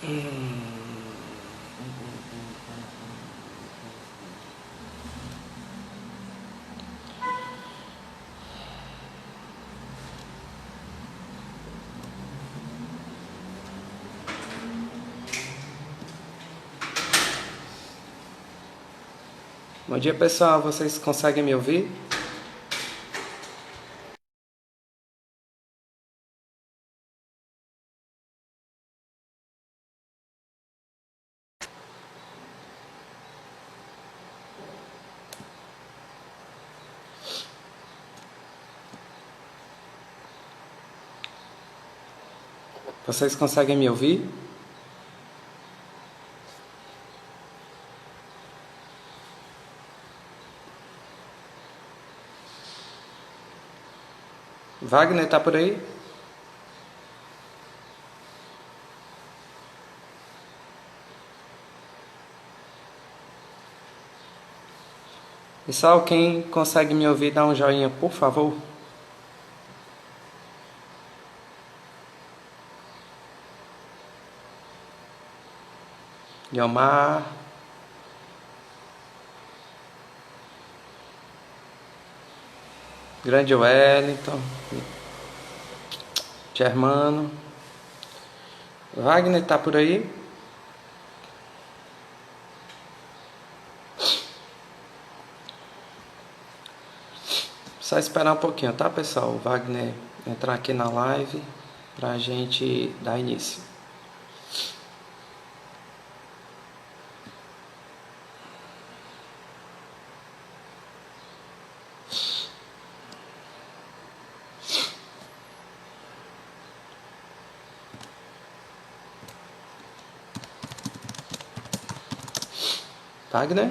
Bom dia, pessoal. Vocês conseguem me ouvir? Vocês conseguem me ouvir? Wagner, tá por aí? Pessoal, quem consegue me ouvir, dá um joinha, por favor. Guilmar. Grande Wellington. Germano. Wagner, tá por aí? Só esperar um pouquinho, tá, pessoal? O Wagner entrar aqui na live pra gente dar início. Wagner?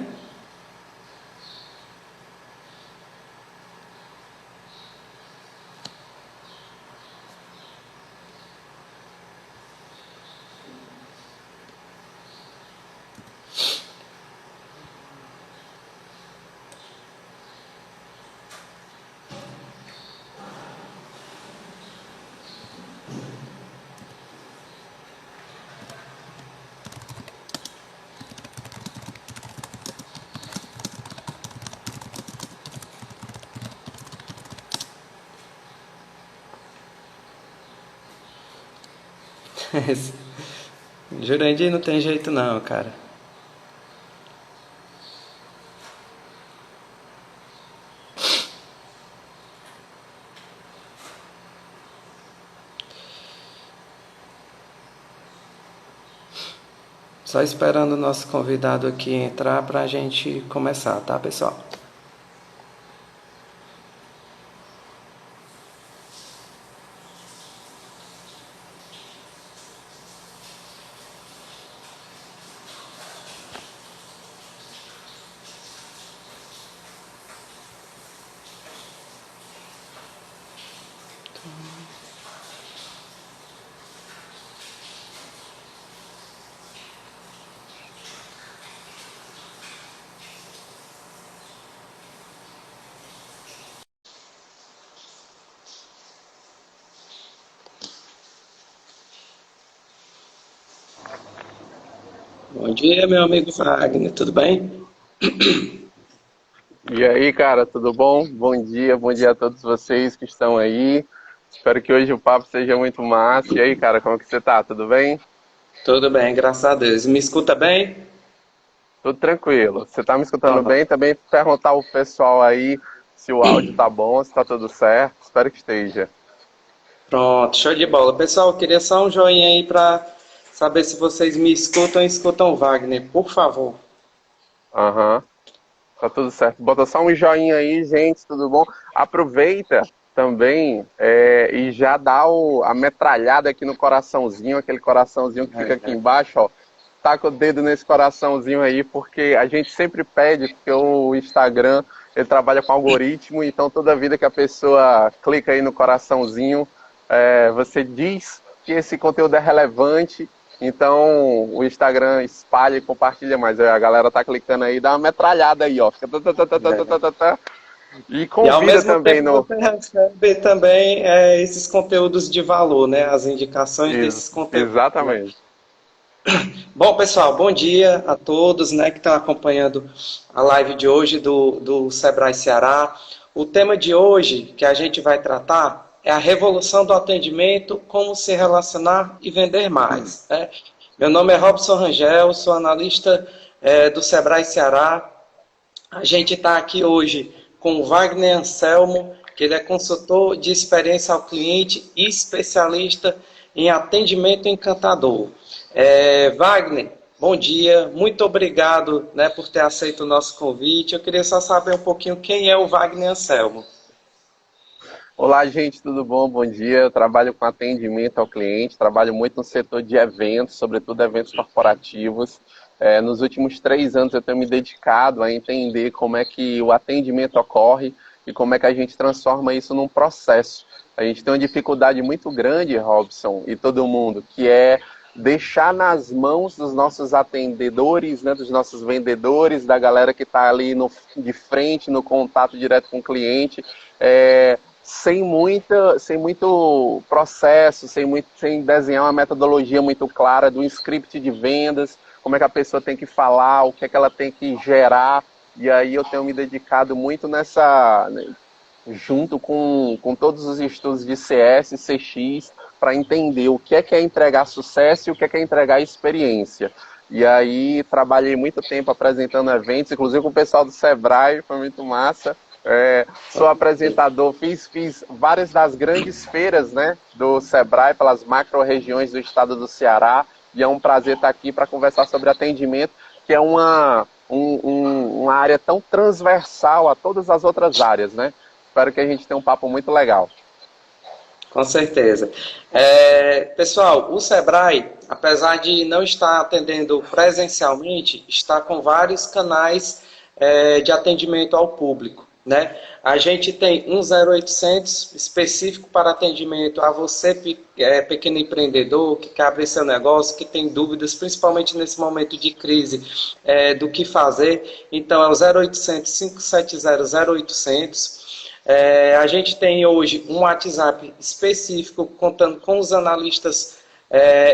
Jurandir não tem jeito não, cara. Só esperando o nosso convidado aqui entrar pra gente começar, tá, pessoal? Bom dia, meu amigo Wagner, tudo bem? E aí, cara, tudo bom? Bom dia a todos vocês que estão aí. Espero que hoje o papo seja muito massa. E aí, cara, como que você tá? Tudo bem? Tudo bem, graças a Deus. Me escuta bem? Tudo tranquilo. Você tá me escutando Pronto, bem? Também perguntar ao pessoal aí se o áudio tá bom, se tá tudo certo. Espero que esteja. pronto, show de bola. Pessoal, eu queria só um joinha aí pra saber se vocês me escutam e escutam o Wagner, por favor. Aham. Tá tudo certo. Bota só um joinha aí, gente, tudo bom? Aproveita também e já dá a metralhada aqui no coraçãozinho, aquele coraçãozinho que fica aqui embaixo, ó. Taca o dedo nesse coraçãozinho aí, porque a gente sempre pede, porque o Instagram, ele trabalha com algoritmo, então toda vida que a pessoa clica aí no coraçãozinho, você diz que esse conteúdo é relevante, então o Instagram espalha e compartilha mais. A galera tá clicando aí, dá uma metralhada aí, ó. Fica e E ao convida mesmo também tempo no. você recebe também esses conteúdos de valor, né? As indicações desses conteúdos, né? Exatamente. Bom, pessoal, bom dia a todos, né, que estão acompanhando a live de hoje do Sebrae Ceará. O tema de hoje que a gente vai tratar é a revolução do atendimento, como se relacionar e vender mais, né? Meu nome é Robson Rangel, sou analista do Sebrae Ceará. A gente está aqui hoje com o Wagner Anselmo, que ele é consultor de experiência ao cliente e especialista em atendimento encantador. Wagner, bom dia, muito obrigado, né, por ter aceito o nosso convite. Eu queria só saber um pouquinho quem é o Wagner Anselmo. Olá, gente, tudo bom? Bom dia. Eu trabalho com atendimento ao cliente, trabalho muito no setor de eventos, sobretudo eventos corporativos. Nos últimos 3 anos eu tenho me dedicado a entender como é que o atendimento ocorre e como é que a gente transforma isso num processo. A gente tem uma dificuldade muito grande, Robson, e todo mundo, que é deixar nas mãos dos nossos atendedores, né, dos nossos vendedores, da galera que está ali de frente, no contato direto com o cliente, sem muito processo, sem desenhar uma metodologia muito clara do script de vendas, como é que a pessoa tem que falar, o que é que ela tem que gerar. E aí eu tenho me dedicado muito junto com todos os estudos de CS, CX, para entender o que é entregar sucesso e o que é entregar experiência. E aí trabalhei muito tempo apresentando eventos, inclusive com o pessoal do Sebrae, foi muito massa. Sou apresentador, fiz várias das grandes feiras, né, do Sebrae pelas macro-regiões do estado do Ceará, e é um prazer estar aqui para conversar sobre atendimento, que é uma área tão transversal a todas as outras áreas, né? Espero que a gente tenha um papo muito legal. Com certeza. Pessoal, o Sebrae, apesar de não estar atendendo presencialmente, está com vários canais de atendimento ao público, né? A gente tem um 0800 específico para atendimento a você, pequeno empreendedor, que quer abrir seu negócio, que tem dúvidas, principalmente nesse momento de crise, do que fazer. Então, é o 0800 570 0800. A gente tem hoje um WhatsApp específico, contando com os analistas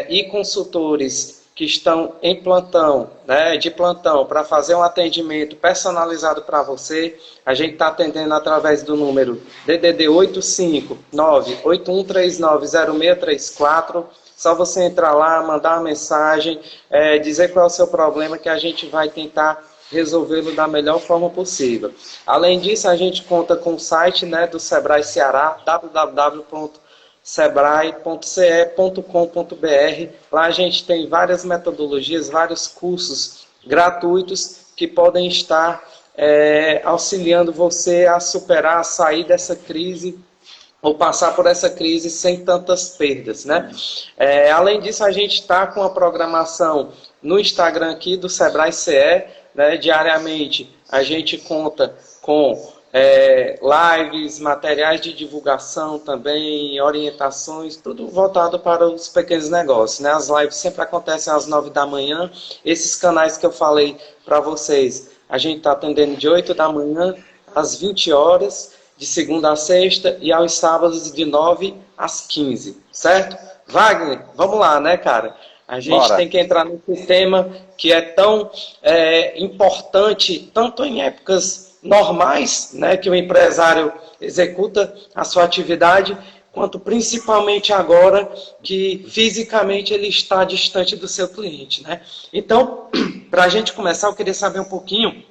e consultores que estão em plantão, né, de plantão, para fazer um atendimento personalizado para você. A gente está atendendo através do número DDD 859-8139-0634. Só você entrar lá, mandar uma mensagem, dizer qual é o seu problema, que a gente vai tentar resolvê-lo da melhor forma possível. Além disso, a gente conta com o site, né, do Sebrae Ceará, www.sebrae.ce.com.br. Lá a gente tem várias metodologias, vários cursos gratuitos que podem estar auxiliando você a superar, a sair dessa crise ou passar por essa crise sem tantas perdas, né? Além disso, a gente está com a programação no Instagram aqui do Sebrae CE, né? Diariamente a gente conta com lives, materiais de divulgação também, orientações, tudo voltado para os pequenos negócios, né? As lives sempre acontecem às 9 da manhã. Esses canais que eu falei para vocês, a gente está atendendo de 8 da manhã às 20 horas, de segunda a sexta, e aos sábados de 9 às 15, certo? Wagner, vamos lá, né, cara? A gente tem que entrar nesse tema que é tão importante, tanto em épocas normais, né, que o empresário executa a sua atividade, quanto principalmente agora que fisicamente ele está distante do seu cliente, né? Então, para a gente começar, eu queria saber um pouquinho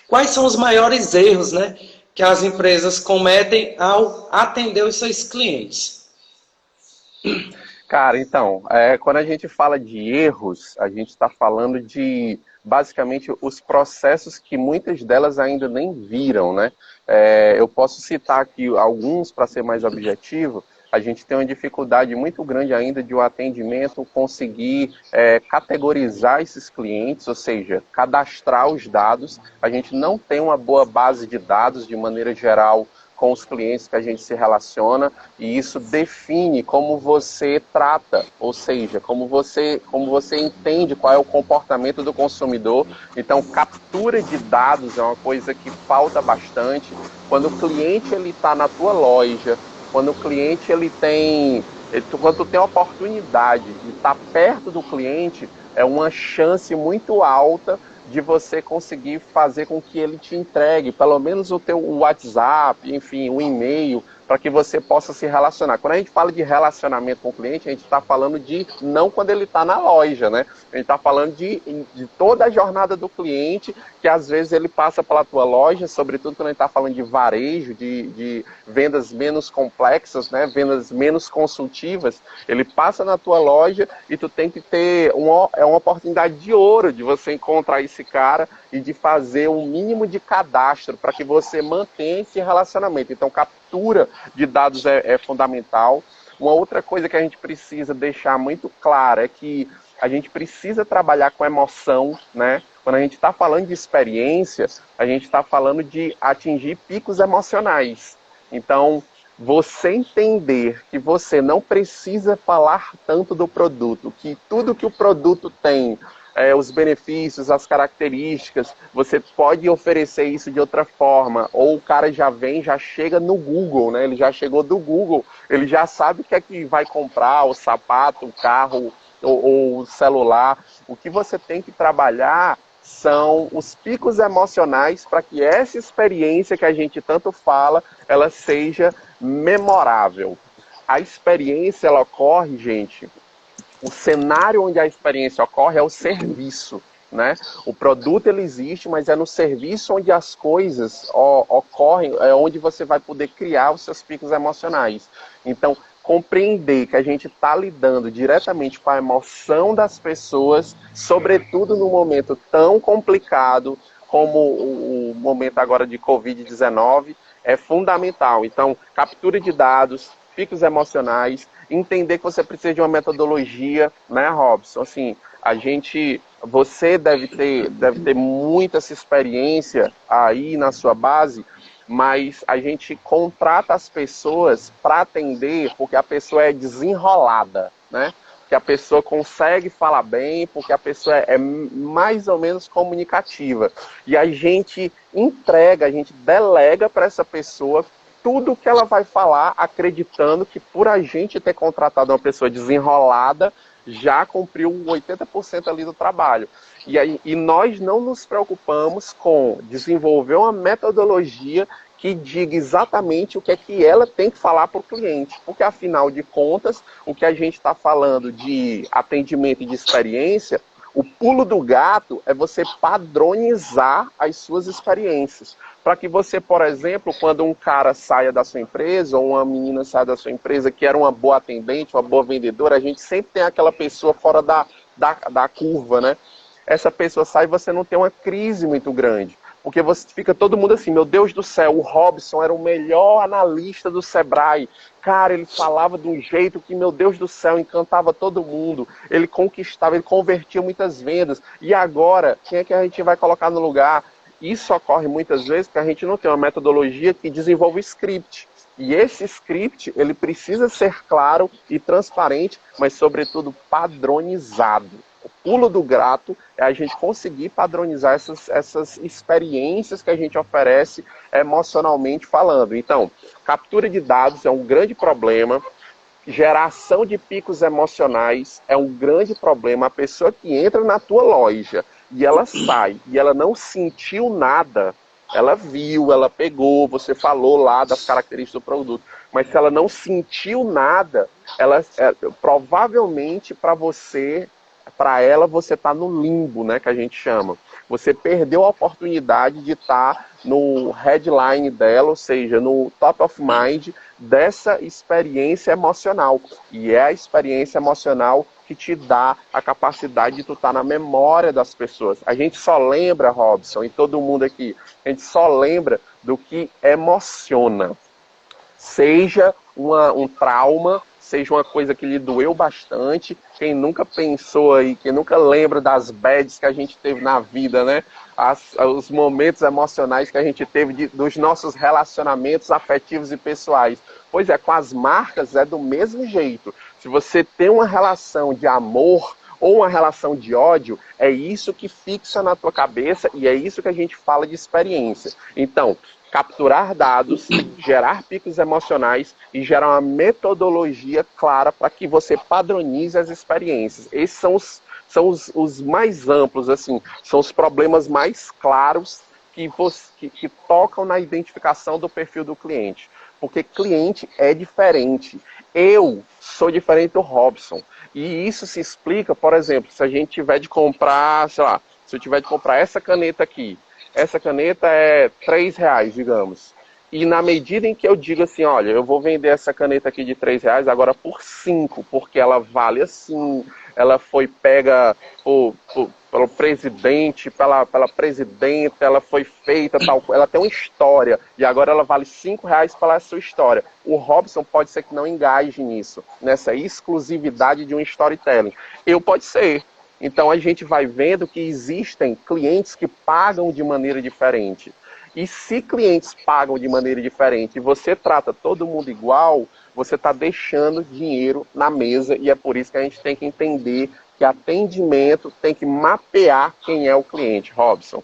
quais são os maiores erros, né, que as empresas cometem ao atender os seus clientes. Cara, então, quando a gente fala de erros, a gente está falando de, basicamente, os processos que muitas delas ainda nem viram, né? Eu posso citar aqui alguns para ser mais objetivo. A gente tem uma dificuldade muito grande ainda de o atendimento conseguir categorizar esses clientes, ou seja, cadastrar os dados. A gente não tem uma boa base de dados, de maneira geral, com os clientes que a gente se relaciona, e isso define como você trata, ou seja, como você entende qual é o comportamento do consumidor. Então, captura de dados é uma coisa que falta bastante. Quando o cliente está na tua loja, quando o cliente ele Quando tu tem a oportunidade de estar perto do cliente, é uma chance muito alta de você conseguir fazer com que ele te entregue, pelo menos o teu WhatsApp, enfim, o e-mail, para que você possa se relacionar. Quando a gente fala de relacionamento com o cliente, a gente está falando de não quando ele está na loja, né? A gente está falando de toda a jornada do cliente, que às vezes ele passa pela tua loja, sobretudo quando a gente está falando de varejo, de vendas menos complexas, né? Vendas menos consultivas, ele passa na tua loja e tu tem que ter uma oportunidade de ouro de você encontrar esse cara e de fazer um mínimo de cadastro para que você mantenha esse relacionamento. Então, captura de dados é fundamental. Uma outra coisa que a gente precisa deixar muito clara é que a gente precisa trabalhar com emoção, né? Quando a gente está falando de experiência, a gente está falando de atingir picos emocionais. Então, você entender que você não precisa falar tanto do produto, que tudo que o produto tem, os benefícios, as características, você pode oferecer isso de outra forma, ou o cara já vem, já chega no Google, né? Ele já chegou do Google, ele já sabe o que é que vai comprar, o sapato, o carro, ou o celular. O que você tem que trabalhar são os picos emocionais para que essa experiência que a gente tanto fala, ela seja memorável. A experiência, ela ocorre, gente, o cenário onde a experiência ocorre é o serviço, né? O produto ele existe, mas é no serviço onde as coisas ocorrem, é onde você vai poder criar os seus picos emocionais. Então, compreender que a gente está lidando diretamente com a emoção das pessoas, sobretudo num momento tão complicado como o momento agora de Covid-19, é fundamental. Então, captura de dados, picos emocionais, entender que você precisa de uma metodologia, né, Robson? Assim, você deve ter muita essa experiência aí na sua base, mas a gente contrata as pessoas para atender porque a pessoa é desenrolada, né? Que a pessoa consegue falar bem, porque a pessoa é mais ou menos comunicativa. E a gente entrega, a gente delega para essa pessoa tudo o que ela vai falar, acreditando que por a gente ter contratado uma pessoa desenrolada, já cumpriu 80% ali do trabalho. E nós não nos preocupamos com desenvolver uma metodologia que diga exatamente o que é que ela tem que falar para o cliente. Porque, afinal de contas, o que a gente está falando de atendimento e de experiência, o pulo do gato é você padronizar as suas experiências. Para que você, por exemplo, quando um cara saia da sua empresa, ou uma menina saia da sua empresa, que era uma boa atendente, uma boa vendedora, a gente sempre tem aquela pessoa fora da curva, né? Essa pessoa sai e você não tem uma crise muito grande. Porque você fica todo mundo assim, meu Deus do céu, o Robson era o melhor analista do Sebrae. Cara, ele falava de um jeito que, meu Deus do céu, encantava todo mundo. Ele conquistava, ele convertia muitas vendas. E agora, quem é que a gente vai colocar no lugar? Isso ocorre muitas vezes porque a gente não tem uma metodologia que desenvolve script. E esse script, ele precisa ser claro e transparente, mas, sobretudo, padronizado. O pulo do gato é a gente conseguir padronizar essas experiências que a gente oferece emocionalmente falando. Então, captura de dados é um grande problema, geração de picos emocionais é um grande problema. A pessoa que entra na tua loja e ela sai e ela não sentiu nada, ela viu, ela pegou, você falou lá das características do produto, mas se ela não sentiu nada, provavelmente para ela você está no limbo, né, que a gente chama. Você perdeu a oportunidade de estar no headline dela, ou seja, no top of mind dessa experiência emocional. E é a experiência emocional que te dá a capacidade de tu estar na memória das pessoas. A gente só lembra, Robson, e todo mundo aqui, a gente só lembra do que emociona. Seja um trauma, seja uma coisa que lhe doeu bastante. Quem nunca pensou aí, quem nunca lembra das bads que a gente teve na vida, né? Os momentos emocionais que a gente teve dos nossos relacionamentos afetivos e pessoais. Pois é, com as marcas é do mesmo jeito. Se você tem uma relação de amor ou uma relação de ódio, é isso que fixa na tua cabeça e é isso que a gente fala de experiência. Então, capturar dados, gerar picos emocionais e gerar uma metodologia clara para que você padronize as experiências. Esses são os mais amplos, assim, são os problemas mais claros que tocam na identificação do perfil do cliente. Porque cliente é diferente. Eu sou diferente do Robson. E isso se explica, por exemplo, se a gente tiver de comprar, sei lá, se eu tiver de comprar essa caneta aqui, essa caneta é R$3, digamos. E na medida em que eu digo assim, olha, eu vou vender essa caneta aqui de R$3 agora por 5, porque ela vale assim, ela foi pega pelo presidente, pela presidenta, ela foi feita, tal, ela tem uma história, e agora ela vale R$5 pela sua história. O Robson pode ser que não engaje nisso, nessa exclusividade de um storytelling. Eu pode ser. Então a gente vai vendo que existem clientes que pagam de maneira diferente. E se clientes pagam de maneira diferente e você trata todo mundo igual, você está deixando dinheiro na mesa, e é por isso que a gente tem que entender que atendimento tem que mapear quem é o cliente, Robson.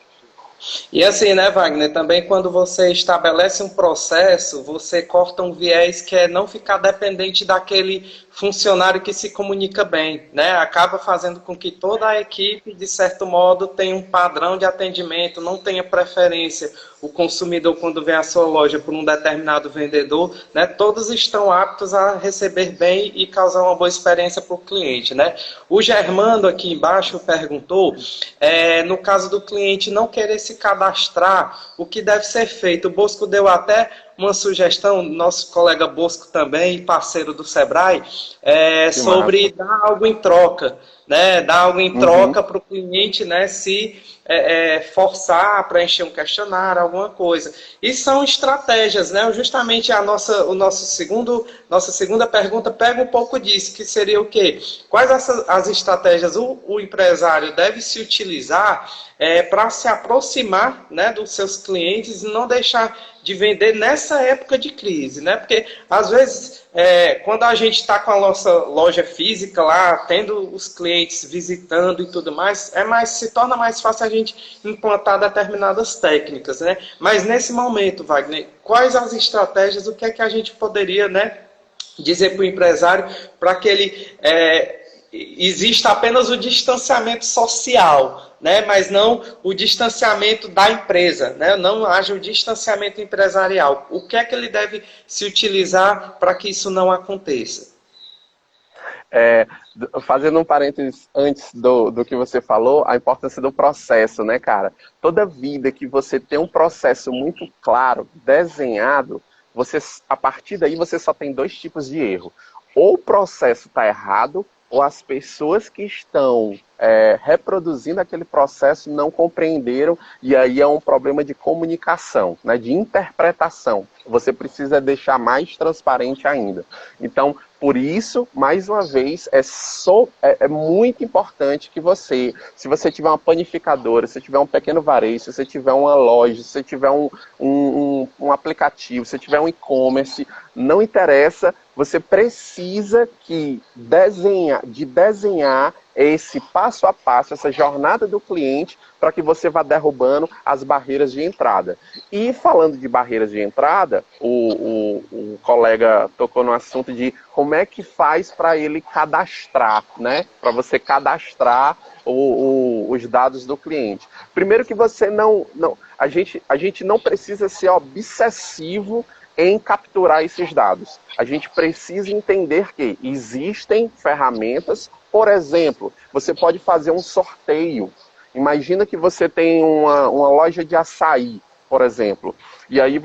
E assim, né, Wagner, também quando você estabelece um processo, você corta um viés que é não ficar dependente daquele funcionário que se comunica bem, né? Acaba fazendo com que toda a equipe, de certo modo, tenha um padrão de atendimento, não tenha preferência. O consumidor, quando vem à sua loja por um determinado vendedor, né, todos estão aptos a receber bem e causar uma boa experiência para o cliente, né? O Germando aqui embaixo perguntou, no caso do cliente não querer se cadastrar, o que deve ser feito? O Bosco deu até uma sugestão, nosso colega Bosco também, parceiro do Sebrae, sobre dar algo em troca, né? Dar algo em troca para o cliente, né, se forçar a preencher um questionário, alguma coisa. E são estratégias, né? Justamente nossa segunda pergunta pega um pouco disso, que seria o quê? Quais as estratégias o empresário deve se utilizar para se aproximar, né, dos seus clientes e não deixar de vender nessa época de crise, né? Porque às vezes quando a gente está com a nossa loja física lá, tendo os clientes visitando e tudo mais, se torna mais fácil a gente implantar determinadas técnicas, né? Mas nesse momento, Wagner, quais as estratégias, o que é que a gente poderia, né, dizer para o empresário para que ele exista apenas o distanciamento social, né, mas não o distanciamento da empresa, né, não haja o distanciamento empresarial. O que é que ele deve se utilizar para que isso não aconteça? Fazendo um parênteses antes do que você falou, a importância do processo, né, cara? Toda vida que você tem um processo muito claro, desenhado, a partir daí você só tem dois tipos de erro. Ou o processo está errado, ou as pessoas que estão reproduzindo aquele processo não compreenderam, e aí é um problema de comunicação, né, de interpretação. Você precisa deixar mais transparente ainda. Então, por isso, mais uma vez, é muito importante que você, se você tiver uma panificadora, se tiver um pequeno varejo, se você tiver uma loja, se você tiver um aplicativo, se você tiver um e-commerce, não interessa, você precisa desenhar esse passo a passo, essa jornada do cliente, para que você vá derrubando as barreiras de entrada. E falando de barreiras de entrada, o colega tocou no assunto de como é que faz para ele cadastrar, né? Para você cadastrar os dados do cliente. Primeiro que você a gente não precisa ser obsessivo em capturar esses dados. A gente precisa entender que existem ferramentas, por exemplo, você pode fazer um sorteio. Imagina que você tem uma loja de açaí, por exemplo, e aí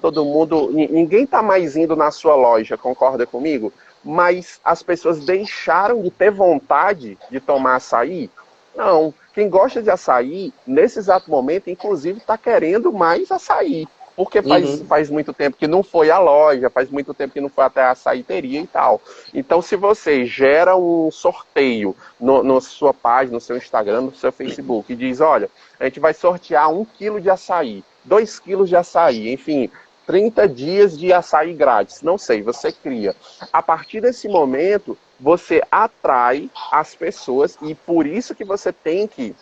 todo mundo, ninguém está mais indo na sua loja, concorda comigo? Mas as pessoas deixaram de ter vontade de tomar açaí? Não. Quem gosta de açaí, nesse exato momento, inclusive, está querendo mais açaí. Porque faz muito tempo que não foi à loja, faz muito tempo que não foi até a açaiteria e tal. Então, se você gera um sorteio na sua página, no seu Instagram, no seu Facebook, e diz, olha, a gente vai sortear 1 quilo de açaí, 2 quilos de açaí, enfim, 30 dias de açaí grátis, não sei, você cria. A partir desse momento, você atrai as pessoas, e por isso que você tem que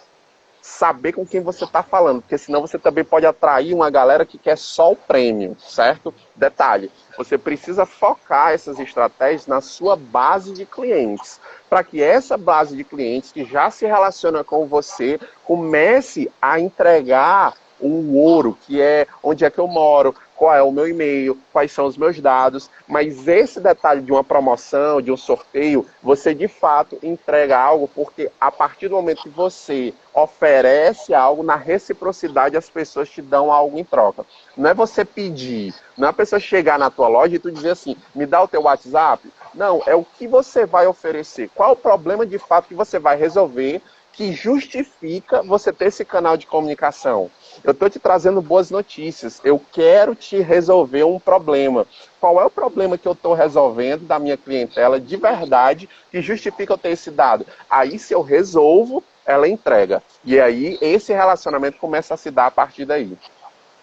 saber com quem você está falando, porque senão você também pode atrair uma galera que quer só o prêmio, certo? Detalhe, você precisa focar essas estratégias na sua base de clientes, para que essa base de clientes que já se relaciona com você comece a entregar um ouro, que é onde é que eu moro, qual é o meu e-mail, quais são os meus dados, mas esse detalhe de uma promoção, de um sorteio, você de fato entrega algo, porque a partir do momento que você oferece algo, na reciprocidade as pessoas te dão algo em troca. Não é você pedir, não é a pessoa chegar na tua loja e tu dizer assim, me dá o teu WhatsApp. Não, é o que você vai oferecer, qual o problema de fato que você vai resolver que justifica você ter esse canal de comunicação. Eu estou te trazendo boas notícias. Eu quero te resolver um problema. Qual é o problema que eu estou resolvendo da minha clientela de verdade que justifica eu ter esse dado? Aí, se eu resolvo, ela entrega. E aí, esse relacionamento começa a se dar a partir daí.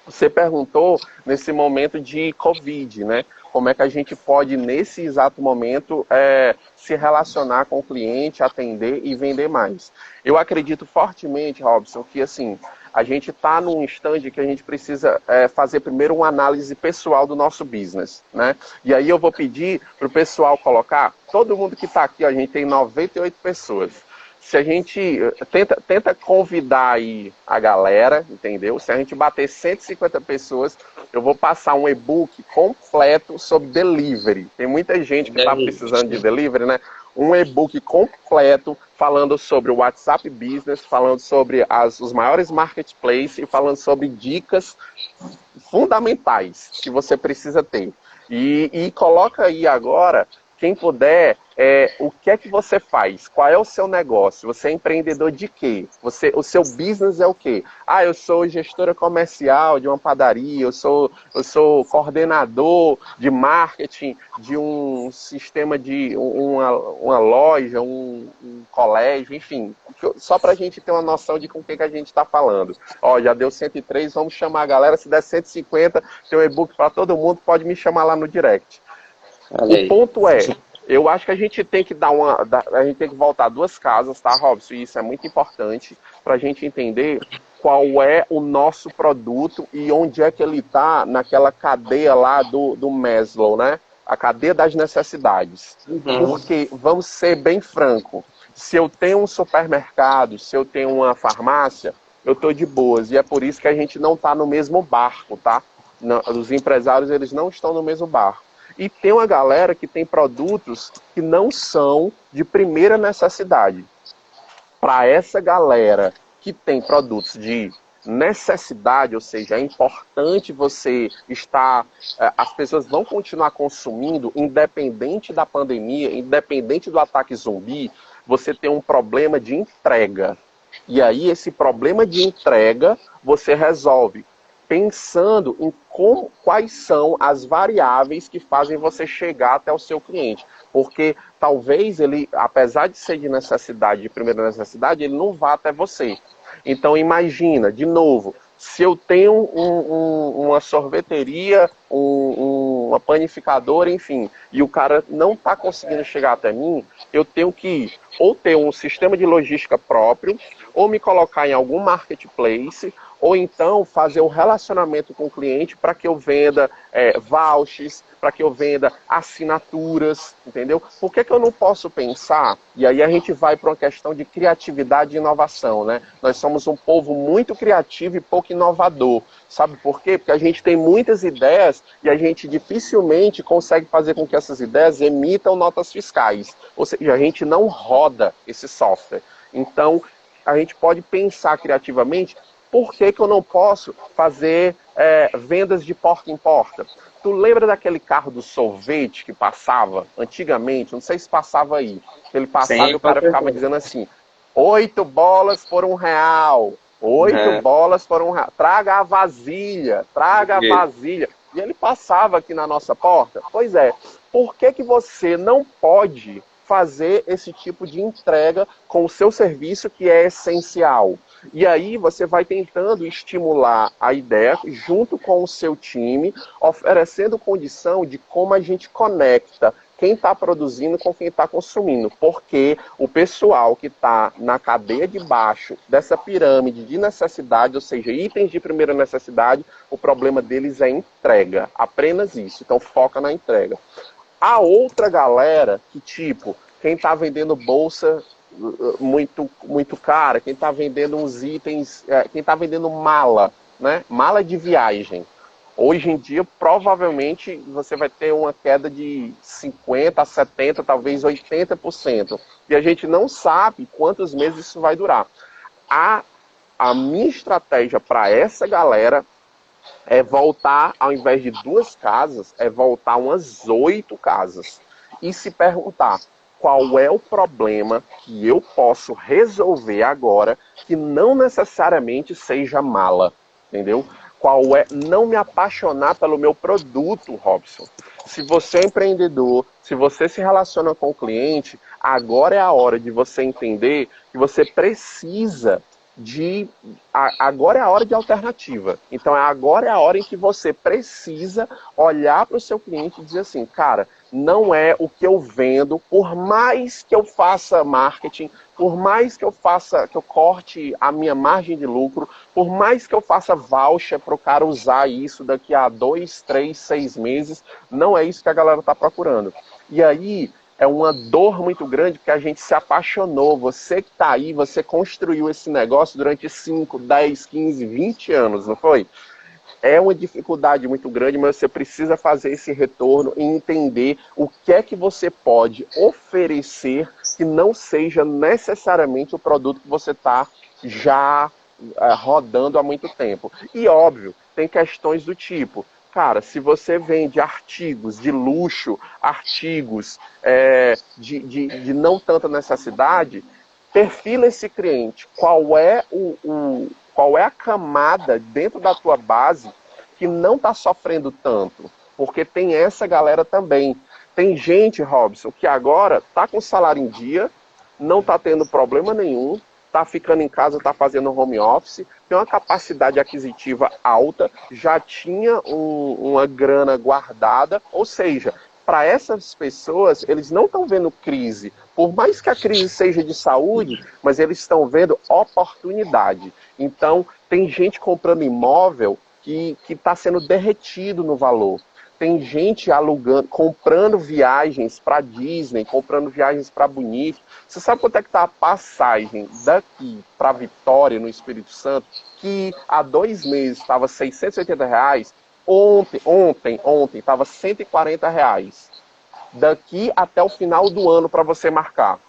Você perguntou nesse momento de Covid, né? Como é que a gente pode, nesse exato momento, se relacionar com o cliente, atender e vender mais. Eu acredito fortemente, Robson, que assim, a gente está num stand que a gente precisa fazer primeiro uma análise pessoal do nosso business, né? E aí eu vou pedir para o pessoal colocar, todo mundo que está aqui, a gente tem 98 pessoas. Se a gente tenta convidar aí a galera, entendeu? Se a gente bater 150 pessoas, eu vou passar um e-book completo sobre delivery. Tem muita gente que está precisando de delivery, né? Um e-book completo falando sobre o WhatsApp Business, falando sobre os maiores marketplaces e falando sobre dicas fundamentais que você precisa ter. E coloca aí agora, quem puder, o que é que você faz? Qual é o seu negócio? Você é empreendedor de quê? O seu business é o quê? Ah, eu sou gestora comercial de uma padaria, eu sou coordenador de marketing de um sistema de uma loja, um colégio, enfim. Só para a gente ter uma noção de com o que a gente está falando. Ó, já deu 103, vamos chamar a galera. Se der 150, tem um e-book para todo mundo, pode me chamar lá no direct. O ponto é, eu acho que a gente tem que a gente tem que voltar 2 casas, tá, Robson? E isso é muito importante para a gente entender qual é o nosso produto e onde é que ele está naquela cadeia lá do Maslow, né? A cadeia das necessidades. Porque, vamos ser bem franco, se eu tenho um supermercado, se eu tenho uma farmácia, eu estou de boas. E é por isso que a gente não está no mesmo barco, tá? Os empresários, eles não estão no mesmo barco. E tem uma galera que tem produtos que não são de primeira necessidade. Para essa galera que tem produtos de necessidade, ou seja, é importante você estar... As pessoas vão continuar consumindo, independente da pandemia, independente do ataque zumbi, você tem um problema de entrega. E aí, esse problema de entrega, você resolve pensando em quais são as variáveis que fazem você chegar até o seu cliente. Porque talvez ele, apesar de ser de necessidade, de primeira necessidade, ele não vá até você. Então imagina, de novo, se eu tenho uma sorveteria, uma panificadora, enfim, e o cara não está conseguindo chegar até mim, eu tenho que ou ter um sistema de logística próprio, ou me colocar em algum marketplace, ou então fazer um relacionamento com o cliente para que eu venda vouchers, para que eu venda assinaturas, entendeu? Por que eu não posso pensar, e aí a gente vai para uma questão de criatividade e inovação, né? Nós somos um povo muito criativo e pouco inovador. Sabe por quê? Porque a gente tem muitas ideias e a gente dificilmente consegue fazer com que essas ideias emitam notas fiscais. Ou seja, a gente não roda esse software. Então, a gente pode pensar criativamente. Por que eu não posso fazer vendas de porta em porta? Tu lembra daquele carro do sorvete que passava antigamente? Não sei se passava aí. Ele passava e o cara ficava dizendo assim, 8 bolas por R$1. 8 bolas por R$1. Traga a vasilha, traga a vasilha. E ele passava aqui na nossa porta. Pois é, por que você não pode fazer esse tipo de entrega com o seu serviço que é essencial? E aí você vai tentando estimular a ideia junto com o seu time, oferecendo condição de como a gente conecta quem está produzindo com quem está consumindo, porque o pessoal que está na cadeia de baixo dessa pirâmide de necessidade, ou seja, itens de primeira necessidade, o problema deles é entrega, apenas isso, então foca na entrega. A outra galera que, tipo, quem está vendendo bolsa muito cara, quem está vendendo uns itens, quem está vendendo mala, né? Mala de viagem. Hoje em dia, provavelmente, você vai ter uma queda de 50%, 70%, talvez 80%. E a gente não sabe quantos meses isso vai durar. A minha estratégia para essa galera é voltar, ao invés de 2 casas, é voltar umas 8 casas. E se perguntar qual é o problema que eu posso resolver agora que não necessariamente seja mala, entendeu? Qual é não me apaixonar pelo meu produto, Robson. Se você é empreendedor, se você se relaciona com o cliente, agora é a hora de você entender que você precisa agora é a hora de alternativa. Então agora é a hora em que você precisa olhar para o seu cliente e dizer assim, cara, não é o que eu vendo, por mais que eu faça marketing, por mais que eu corte a minha margem de lucro, por mais que eu faça voucher para o cara usar isso daqui a 2, 3, 6 meses, não é isso que a galera está procurando. E aí é uma dor muito grande porque a gente se apaixonou. Você que está aí, você construiu esse negócio durante 5, 10, 15, 20 anos, não foi? É uma dificuldade muito grande, mas você precisa fazer esse retorno e entender o que é que você pode oferecer que não seja necessariamente o produto que você está já rodando há muito tempo. E óbvio, tem questões do tipo, cara, se você vende artigos de luxo, artigos de não tanta necessidade, perfila esse cliente. Qual é a camada dentro da tua base que não está sofrendo tanto? Porque tem essa galera também. Tem gente, Robson, que agora está com salário em dia, não está tendo problema nenhum, está ficando em casa, está fazendo home office, tem uma capacidade aquisitiva alta, já tinha uma grana guardada, ou seja, para essas pessoas, eles não estão vendo crise. Por mais que a crise seja de saúde, mas eles estão vendo oportunidade. Então, tem gente comprando imóvel que está sendo derretido no valor. Tem gente comprando viagens para Disney, comprando viagens para Bonito. Você sabe quanto é que está a passagem daqui para Vitória, no Espírito Santo, que há 2 meses estava R$680? Ontem estava R$140. Daqui até o final do ano para você marcar.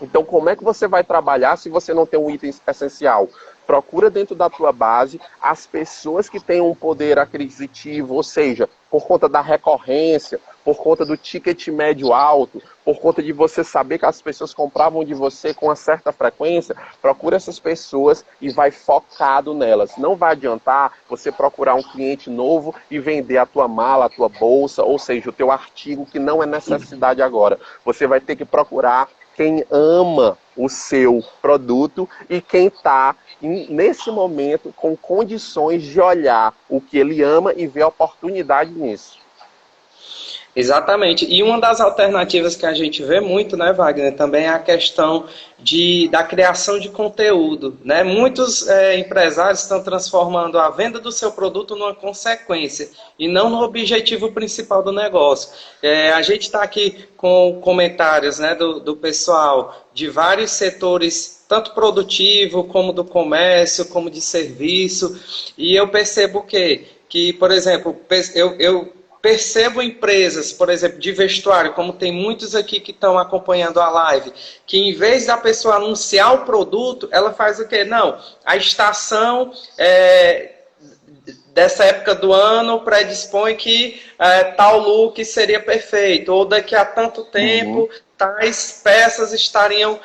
Então, como é que você vai trabalhar se você não tem um item essencial? Procura dentro da tua base as pessoas que têm um poder aquisitivo, ou seja, por conta da recorrência, por conta do ticket médio alto, por conta de você saber que as pessoas compravam de você com uma certa frequência, procura essas pessoas e vai focado nelas. Não vai adiantar você procurar um cliente novo e vender a tua mala, a tua bolsa, ou seja, o teu artigo que não é necessidade agora. Você vai ter que procurar quem ama o seu produto e quem está, nesse momento, com condições de olhar o que ele ama e ver oportunidade nisso. Exatamente. E uma das alternativas que a gente vê muito, né, Wagner, também é a questão da criação de conteúdo, né? Muitos empresários estão transformando a venda do seu produto numa consequência e não no objetivo principal do negócio. A gente está aqui com comentários, né, do pessoal de vários setores, tanto produtivo, como do comércio, como de serviço, e eu percebo que por exemplo, eu percebo empresas, por exemplo, de vestuário, como tem muitos aqui que estão acompanhando a live, que em vez da pessoa anunciar o produto, ela faz o quê? Não, a estação dessa época do ano predispõe que tal look seria perfeito, ou daqui a tanto tempo tais peças estariam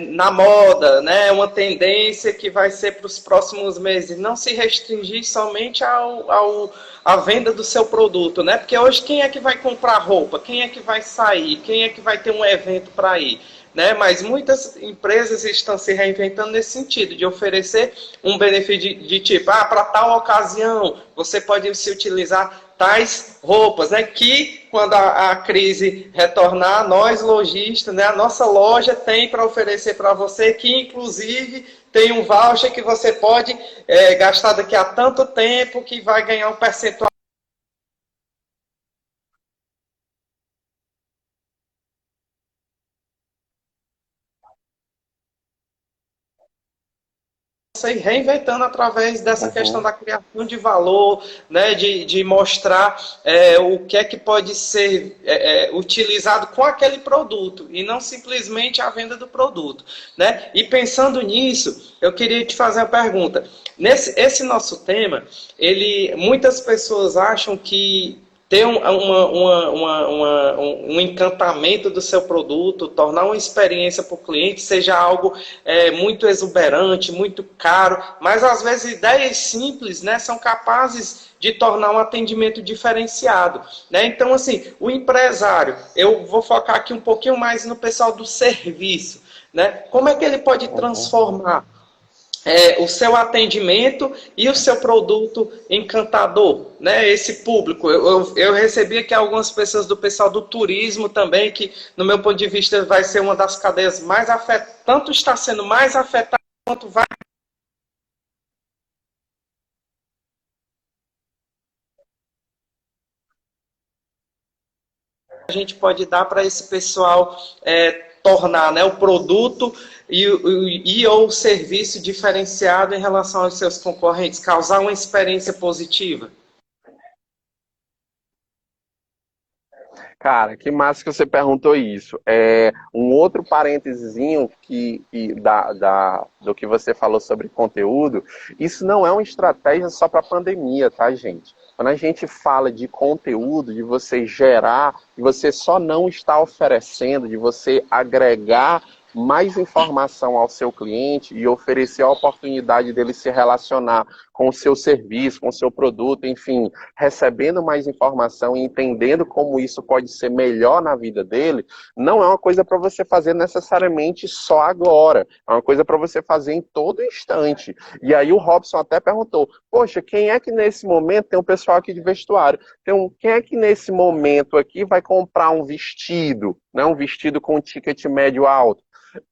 na moda, né? Uma tendência que vai ser para os próximos meses. Não se restringir somente a venda do seu produto, né? Porque hoje quem é que vai comprar roupa? Quem é que vai sair? Quem é que vai ter um evento para ir? Né? Mas muitas empresas estão se reinventando nesse sentido, de oferecer um benefício de tipo, para tal ocasião, você pode se utilizar tais roupas, né? Que quando a crise retornar, nós lojistas, né? A nossa loja tem para oferecer para você, que inclusive tem um voucher que você pode gastar daqui a tanto tempo, que vai ganhar um percentual. Ir reinventando através dessa questão da criação de valor, né, de mostrar o que é que pode ser utilizado com aquele produto e não simplesmente a venda do produto, né? E pensando nisso, eu queria te fazer uma pergunta. Esse nosso tema, muitas pessoas acham que ter um encantamento do seu produto, tornar uma experiência para o cliente, seja algo muito exuberante, muito caro, mas às vezes ideias simples, né, são capazes de tornar um atendimento diferenciado, né? Então, assim, o empresário, eu vou focar aqui um pouquinho mais no pessoal do serviço, né? Como é que ele pode transformar o seu atendimento e o seu produto encantador, né? Esse público. Eu recebi aqui algumas pessoas do pessoal do turismo também, que, no meu ponto de vista, vai ser uma das cadeias mais afetadas, tanto está sendo mais afetada quanto vai. A gente pode dar para esse pessoal tornar, né, o produto e ou o serviço diferenciado em relação aos seus concorrentes, causar uma experiência positiva? Cara, que massa que você perguntou isso. Um outro parênteses do que você falou sobre conteúdo, isso não é uma estratégia só para a pandemia, tá, gente? Quando a gente fala de conteúdo, de você gerar, de você só não estar oferecendo, de você agregar mais informação ao seu cliente e oferecer a oportunidade dele se relacionar com o seu serviço, com o seu produto, enfim, recebendo mais informação e entendendo como isso pode ser melhor na vida dele, não é uma coisa para você fazer necessariamente só agora, é uma coisa para você fazer em todo instante. E aí o Robson até perguntou, poxa, quem é que nesse momento, tem um pessoal aqui de vestuário, quem é que nesse momento aqui vai comprar um vestido, né, um vestido com um ticket médio alto?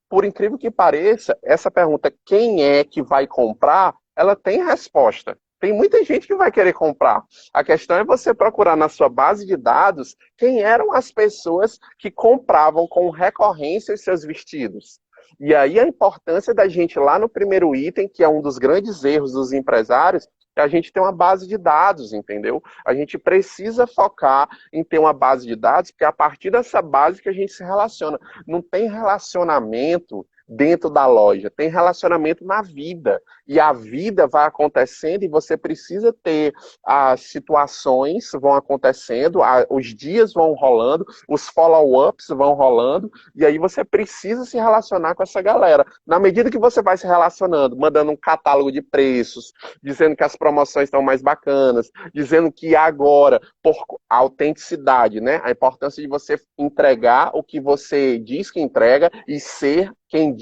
Por incrível que pareça, essa pergunta, quem é que vai comprar, ela tem resposta. Tem muita gente que vai querer comprar. A questão é você procurar na sua base de dados quem eram as pessoas que compravam com recorrência os seus vestidos. E aí a importância da gente lá no primeiro item, que é um dos grandes erros dos empresários, é a gente ter uma base de dados, entendeu? A gente precisa focar em ter uma base de dados, porque é a partir dessa base que a gente se relaciona. Não tem relacionamento dentro da loja, tem relacionamento na vida. E a vida vai acontecendo e você precisa ter as situações vão acontecendo, os dias vão rolando, os follow-ups vão rolando, e aí você precisa se relacionar com essa galera. Na medida que você vai se relacionando, mandando um catálogo de preços, dizendo que as promoções estão mais bacanas, dizendo que agora, por autenticidade, né? A importância de você entregar o que você diz que entrega e ser quem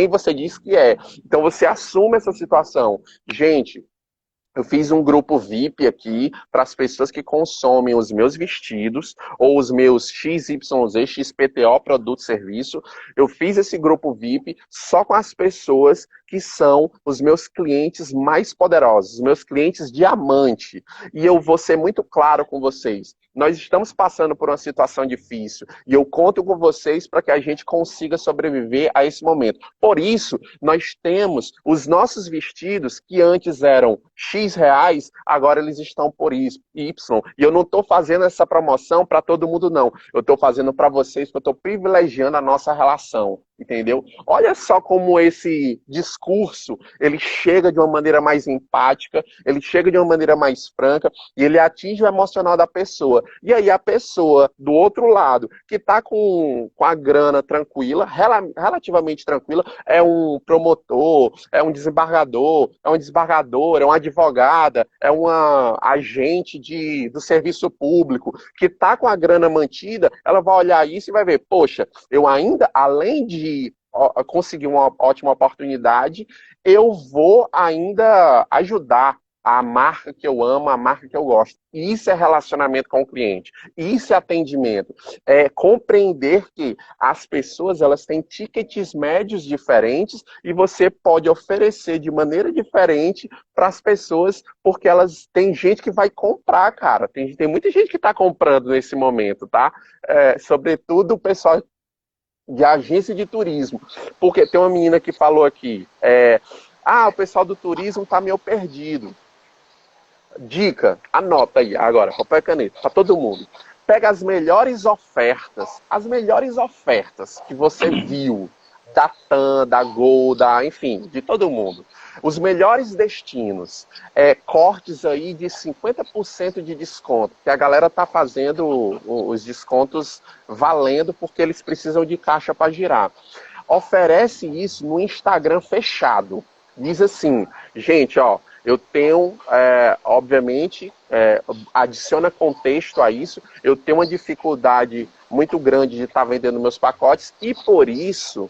você diz que é. Então você assume essa situação. Gente, eu fiz um grupo VIP aqui para as pessoas que consomem os meus vestidos ou os meus XYZ, XPTO, produto, serviço. Eu fiz esse grupo VIP só com as pessoas que são os meus clientes mais poderosos, os meus clientes diamante. E eu vou ser muito claro com vocês. Nós estamos passando por uma situação difícil e eu conto com vocês para que a gente consiga sobreviver a esse momento. Por isso, nós temos os nossos vestidos que antes eram X reais, agora eles estão por Y. E eu não estou fazendo essa promoção para todo mundo, não. Eu estou fazendo para vocês, porque eu estou privilegiando a nossa relação. Entendeu? Olha só como esse discurso, ele chega de uma maneira mais empática, ele chega de uma maneira mais franca, e ele atinge o emocional da pessoa. E aí a pessoa, do outro lado, que está com a grana tranquila, relativamente tranquila, é um promotor, é um desembargador, é um desembargador, é uma advogada, é uma agente do serviço público, que está com a grana mantida, ela vai olhar isso e vai ver, poxa, eu ainda, além de conseguir uma ótima oportunidade, eu vou ainda ajudar a marca que eu amo, a marca que eu gosto. Isso é relacionamento com o cliente. Isso é atendimento. É compreender que as pessoas elas têm tickets médios diferentes e você pode oferecer de maneira diferente para as pessoas, porque elas tem gente que vai comprar, cara. Tem muita gente que está comprando nesse momento, tá? Sobretudo o pessoal de agência de turismo. Porque tem uma menina que falou aqui, o pessoal do turismo está meio perdido. Dica, anota aí agora, papel e caneta, para todo mundo. Pega as melhores ofertas que você viu, da TAM, da Gol, enfim, de todo mundo. Os melhores destinos, cortes aí de 50% de desconto, que a galera tá fazendo os descontos valendo porque eles precisam de caixa para girar. Oferece isso no Instagram fechado. Diz assim, gente, ó, eu tenho, obviamente, adiciona contexto a isso, eu tenho uma dificuldade muito grande de estar vendendo meus pacotes e por isso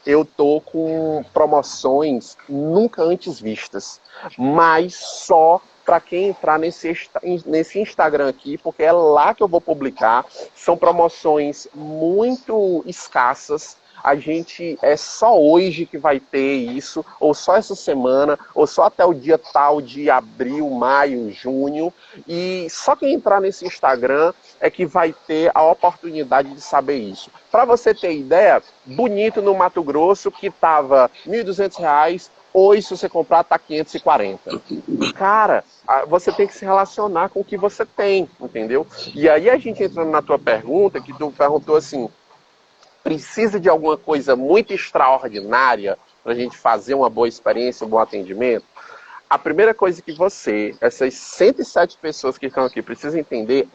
eu tô com promoções nunca antes vistas, mas só para quem entrar nesse Instagram aqui, porque é lá que eu vou publicar, são promoções muito escassas, a gente é só hoje que vai ter isso, ou só essa semana, ou só até o dia tal de abril, maio, junho, e só quem entrar nesse Instagram é que vai ter a oportunidade de saber isso. Para você ter ideia, Bonito no Mato Grosso, que estava R$ 1.200, hoje se você comprar está 540. Cara, você tem que se relacionar com o que você tem, entendeu? E aí a gente entrando na tua pergunta, que tu perguntou assim, precisa de alguma coisa muito extraordinária para a gente fazer uma boa experiência, um bom atendimento? A primeira coisa que essas 107 pessoas que estão aqui precisam entender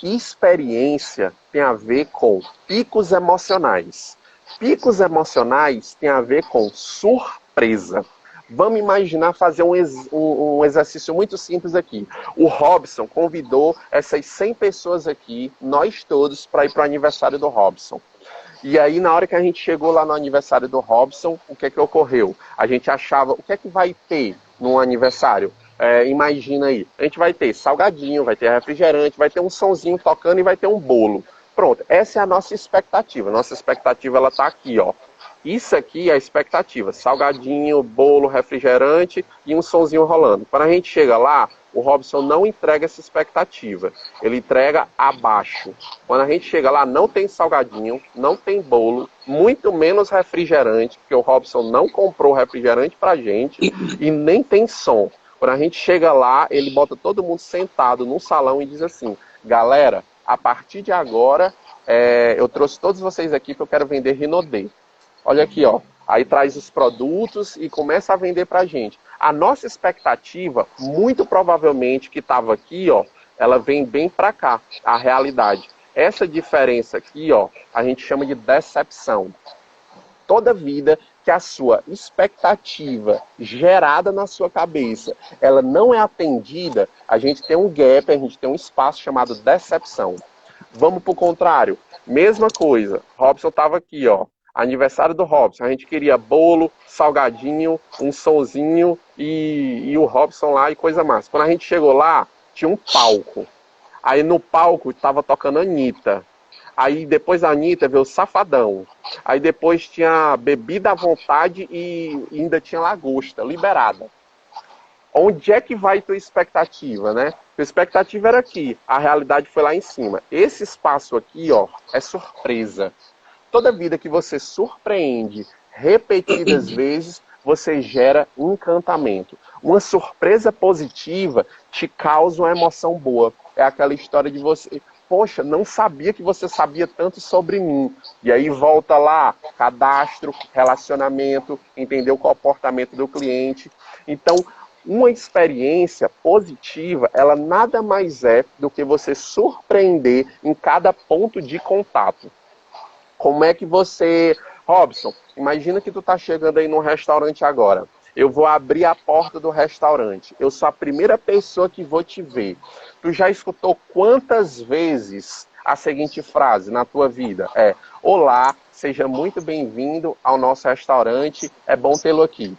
experiência tem a ver com picos emocionais. Picos emocionais tem a ver com surpresa. Vamos imaginar fazer um exercício muito simples aqui. O Robson convidou essas 100 pessoas aqui, nós todos, para ir para o aniversário do Robson. E aí, na hora que a gente chegou lá no aniversário do Robson, o que ocorreu? A gente achava, o que é que vai ter num aniversário? Imagina aí, a gente vai ter salgadinho, vai ter refrigerante, vai ter um sonzinho tocando e vai ter um bolo. Pronto, essa é a nossa expectativa. Nossa expectativa, ela tá aqui, ó. Isso aqui é a expectativa, salgadinho, bolo, refrigerante e um sonzinho rolando. Quando a gente chega lá, o Robson não entrega essa expectativa, ele entrega abaixo. Quando a gente chega lá, não tem salgadinho, não tem bolo, muito menos refrigerante, porque o Robson não comprou refrigerante pra gente, e nem tem som. Quando a gente chega lá, ele bota todo mundo sentado num salão e diz assim, galera, a partir de agora, eu trouxe todos vocês aqui porque eu quero vender Rinodê. Olha aqui, ó. Aí traz os produtos e começa a vender pra gente. A nossa expectativa, muito provavelmente, que estava aqui, ó, ela vem bem pra cá, a realidade. Essa diferença aqui, ó, a gente chama de decepção. Toda vida que a sua expectativa gerada na sua cabeça, ela não é atendida, a gente tem um gap, a gente tem um espaço chamado decepção. Vamos pro contrário. Mesma coisa. Robson estava aqui, ó. Aniversário do Robson, a gente queria bolo, salgadinho, um sonzinho e o Robson lá e coisa mais. Quando a gente chegou lá, tinha um palco. Aí no palco tava tocando a Anitta. Aí depois da Anitta veio o Safadão. Aí depois tinha bebida à vontade e ainda tinha lagosta, liberada. Onde é que vai tua expectativa, né? Tua expectativa era aqui, a realidade foi lá em cima. Esse espaço aqui, ó, é surpresa. Toda vida que você surpreende repetidas vezes, você gera um encantamento. Uma surpresa positiva te causa uma emoção boa. É aquela história de você, poxa, não sabia que você sabia tanto sobre mim. E aí volta lá, cadastro, relacionamento, entender o comportamento do cliente. Então, uma experiência positiva, ela nada mais é do que você surpreender em cada ponto de contato. Como é que você... Robson, imagina que tu tá chegando aí num restaurante agora. Eu vou abrir a porta do restaurante. Eu sou a primeira pessoa que vou te ver. Tu já escutou quantas vezes a seguinte frase na tua vida? Olá, seja muito bem-vindo ao nosso restaurante. É bom tê-lo aqui.